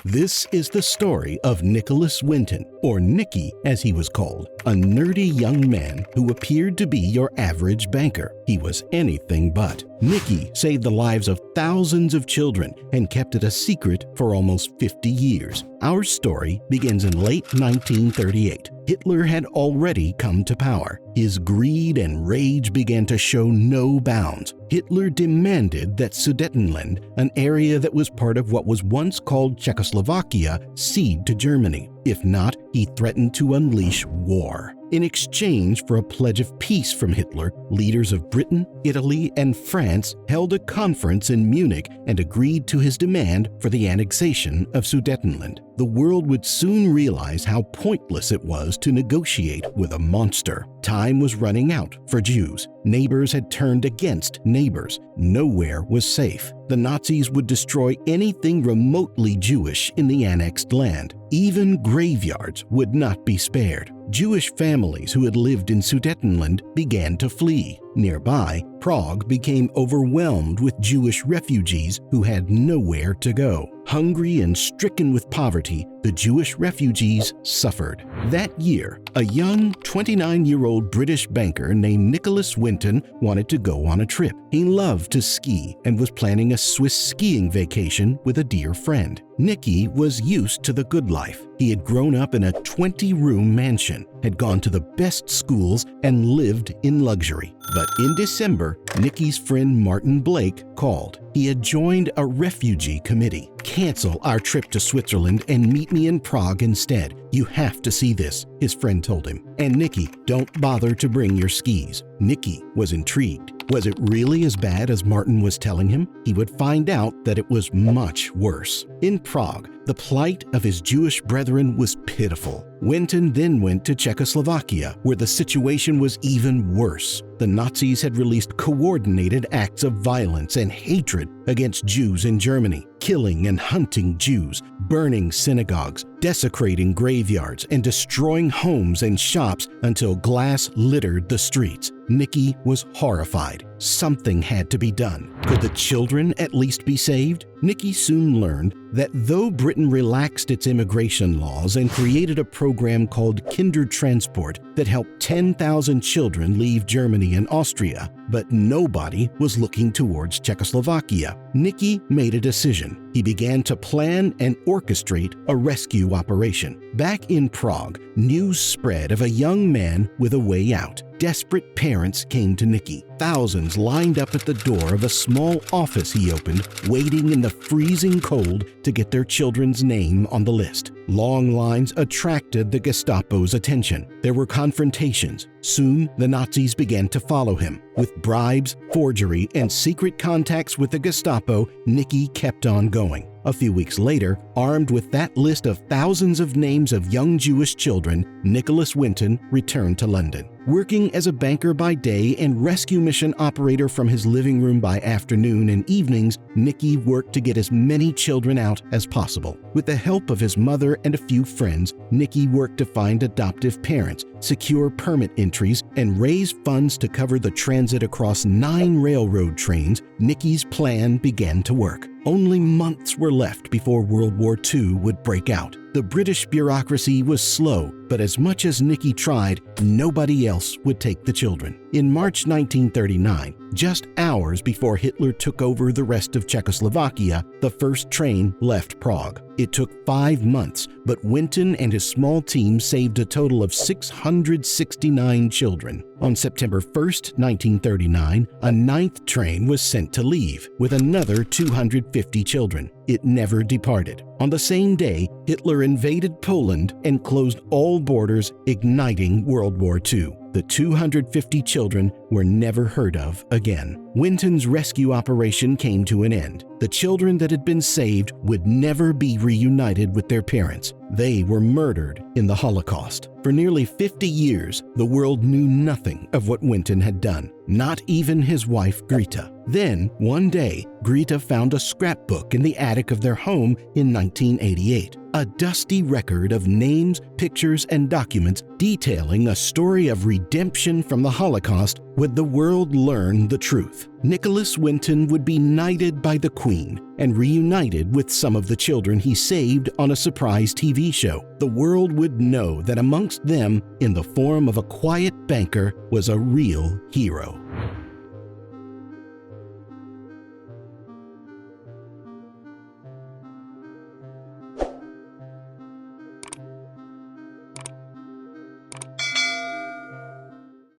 This is the story of Nicholas Winton, or Nicky as he was called, a nerdy young man who appeared to be your average banker. He was anything but. Nicky saved the lives of thousands of children and kept it a secret for almost 50 years. Our story begins in late 1938. Hitler had already come to power. His greed and rage began to show no bounds. Hitler demanded that Sudetenland, an area that was part of what was once called Czechoslovakia, cede to Germany. If not, he threatened to unleash war. In exchange for a pledge of peace from Hitler, leaders of Britain, Italy, and France held a conference in Munich and agreed to his demand for the annexation of Sudetenland. The world would soon realize how pointless it was to negotiate with a monster. Time was running out for Jews. Neighbors had turned against neighbors. Nowhere was safe. The Nazis would destroy anything remotely Jewish in the annexed land. Even graveyards would not be spared. Jewish families who had lived in Sudetenland began to flee. Nearby, Prague became overwhelmed with Jewish refugees who had nowhere to go. Hungry and stricken with poverty, the Jewish refugees suffered. That year, a young 29-year-old British banker named Nicholas Winton wanted to go on a trip. He loved to ski and was planning a Swiss skiing vacation with a dear friend. Nicky was used to the good life. He had grown up in a 20-room mansion, had gone to the best schools, and lived in luxury. But in December, Nicky's friend Martin Blake called. He had joined a refugee committee. "Cancel our trip to Switzerland and meet me in Prague instead. You have to see this," his friend told him. "And Nicky, don't bother to bring your skis." Nicky was intrigued. Was it really as bad as Martin was telling him? He would find out that it was much worse. In Prague, the plight of his Jewish brethren was pitiful. Winton then went to Czechoslovakia, where the situation was even worse. The Nazis had released coordinated acts of violence and hatred against Jews in Germany, killing and hunting Jews, burning synagogues, desecrating graveyards, and destroying homes and shops until glass littered the streets. Nicky was horrified. Something had to be done. Could the children at least be saved? Nicky soon learned that though Britain relaxed its immigration laws and created a program called Kindertransport that helped 10,000 children leave Germany and Austria, but nobody was looking towards Czechoslovakia, Nicky made a decision. He began to plan and orchestrate a rescue operation. Back in Prague, news spread of a young man with a way out. Desperate parents came to Nicky. Thousands lined up at the door of a small office he opened, waiting in the freezing cold to get their children's name on the list. Long lines attracted the Gestapo's attention. There were confrontations. Soon, the Nazis began to follow him. With bribes, forgery, and secret contacts with the Gestapo, Nicky kept on going. A few weeks later, armed with that list of thousands of names of young Jewish children, Nicholas Winton returned to London. Working as a banker by day and rescue mission operator from his living room by afternoon and evenings, Nicky worked to get as many children out as possible. With the help of his mother and a few friends, Nicky worked to find adoptive parents, secure permit entries, and raise funds to cover the transit across 9 railroad trains. Nicky's plan began to work. Only months were left before World War II would break out. The British bureaucracy was slow, but as much as Nicky tried, nobody else would take the children. In March 1939, just hours before Hitler took over the rest of Czechoslovakia, the first train left Prague. It took 5 months, but Winton and his small team saved a total of 669 children. On September 1st, 1939, a 9th train was sent to leave, with another 250 children. It never departed. On the same day, Hitler invaded Poland and closed all borders, igniting World War II. The 250 children were never heard of again. Winton's rescue operation came to an end. The children that had been saved would never be reunited with their parents. They were murdered in the Holocaust. For nearly 50 years, the world knew nothing of what Winton had done, not even his wife Greta. Then, one day, Greta found a scrapbook in the attic of their home in 1988. a dusty record of names, pictures, and documents detailing a story of redemption from the Holocaust would the world learn the truth. Nicholas Winton would be knighted by the Queen and reunited with some of the children he saved on a surprise TV show. The world would know that amongst them, in the form of a quiet banker, was a real hero.